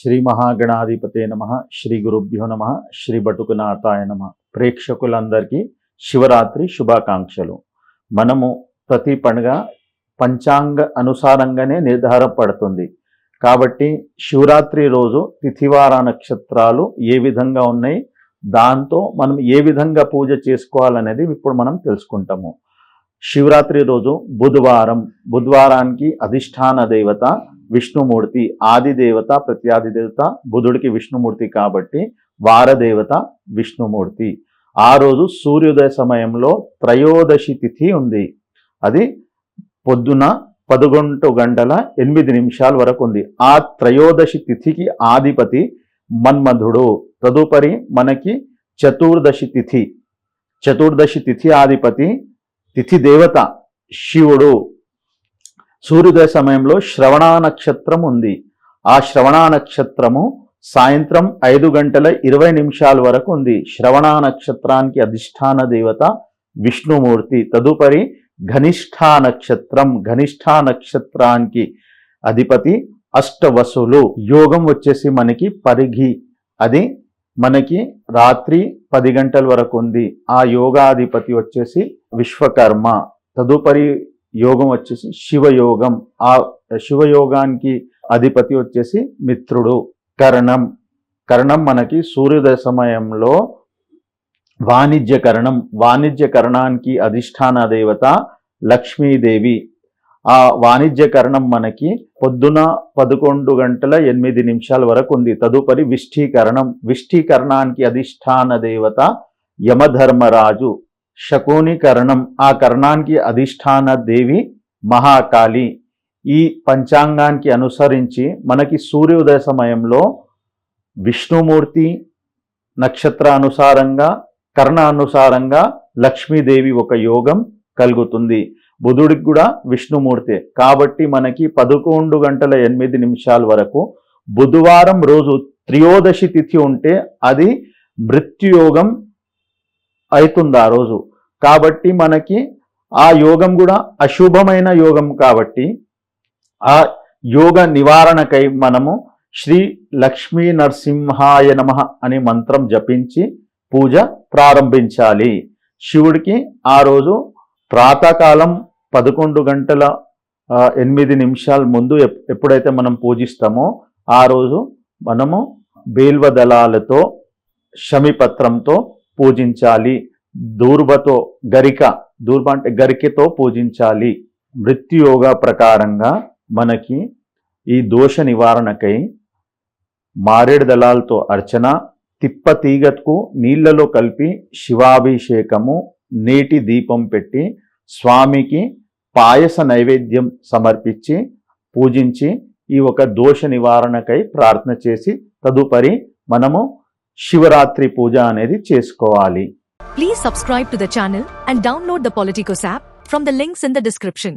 శ్రీ మహాగణాధిపతే నమః. శ్రీ గురుభ్యో నమః. శ్రీ బటుకునాథాయ నమః. ప్రేక్షకులందరికీ శివరాత్రి శుభాకాంక్షలు. మనము ప్రతి పండుగ పంచాంగ అనుసారంగానే నిర్ధారపడుతుంది. కాబట్టి శివరాత్రి రోజు తిథివార నక్షత్రాలు ఏ విధంగా ఉన్నాయి, దాంతో మనం ఏ విధంగా పూజ చేసుకోవాలనేది ఇప్పుడు మనం తెలుసుకుంటాము. శివరాత్రి రోజు బుధవారానికి అధిష్టాన దేవత విష్ణుమూర్తి, ఆది దేవత ప్రత్యాది దేవత బుధుడికి విష్ణుమూర్తి కాబట్టి వారదేవత విష్ణుమూర్తి. ఆ రోజు సూర్యోదయ సమయంలో త్రయోదశి తిథి ఉంది. అది పొద్దున 11:08 వరకు ఉంది. ఆ త్రయోదశి తిథికి ఆధిపతి మన్మధుడు. తదుపరి మనకి చతుర్దశి తిథి ఆధిపతి తిథి దేవత శివుడు. సూర్యోదయ సమయంలో శ్రవణ నక్షత్రం ఉంది. ఆ శ్రవణ నక్షత్రము సాయంత్రం 5:20 వరకు ఉంది. శ్రవణ నక్షత్రానికి అధిష్టాన దేవత విష్ణుమూర్తి. తదుపరి ఘనిష్ఠా నక్షత్రానికి అధిపతి అష్టవసులు. యోగం వచ్చేసి మనకి పరిఘి, అది మనకి రాత్రి 10 గంటల వరకు ఉంది. ఆ యోగాధిపతి వచ్చేసి విశ్వకర్మ. తదుపరి యోగం వచ్చేసి శివయోగం. ఆ శివయోగానికి అధిపతి వచ్చేసి మిత్రుడు. కరణం మనకి సూర్యోదయ సమయంలో వాణిజ్యకరణానికి అధిష్టాన దేవత లక్ష్మీదేవి. ఆ వాణిజ్యకరణం మనకి పొద్దున 11:08 వరకు ఉంది. తదుపరి విష్ఠీకరణానికి అధిష్టాన దేవత యమధర్మరాజు. శకునీకరణం, ఆ కరణానికి అధిష్టాన దేవి మహాకాళి. ఈ పంచాంగానికి అనుసరించి మనకి సూర్యోదయ సమయంలో విష్ణుమూర్తి నక్షత్రానుసారంగా కర్ణానుసారంగా లక్ష్మీదేవి ఒక యోగం కలుగుతుంది. బుధుడికి కూడా విష్ణుమూర్తి కాబట్టి మనకి 11:08 వరకు బుధవారం రోజు త్రయోదశి తిథి ఉంటే అది మృత్యుయోగం అవుతుంది ఆ రోజు. కాబట్టి మనకి ఆ యోగం కూడా అశుభమైన యోగం కాబట్టి ఆ యోగ నివారణకై మనము శ్రీ లక్ష్మీ నరసింహాయ నమః అనే మంత్రం జపించి పూజ ప్రారంభించాలి. శివుడికి ఆ రోజు ప్రాతకాలం 11:08 ముందు ఎప్పుడైతే మనం పూజిస్తామో ఆ రోజు మనము బేల్వదళాలతో శమిపత్రంతో పూజించాలి. దూర్బ అంటే గరికతో పూజించాలి. మృత్యుయోగ ప్రకారంగా మనకి ఈ దోష నివారణకై మారేడు దళాలతో అర్చన, తిప్పతీగకు నీళ్లలో కలిపి శివాభిషేకము, నేటి దీపం పెట్టి స్వామికి పాయస నైవేద్యం సమర్పించి పూజించి ఈ ఒక దోష నివారణకై ప్రార్థన చేసి తదుపరి మనము శివరాత్రి పూజ అనేది చేసుకోవాలి. Please subscribe to the channel and download the Politicos app from the links in the description.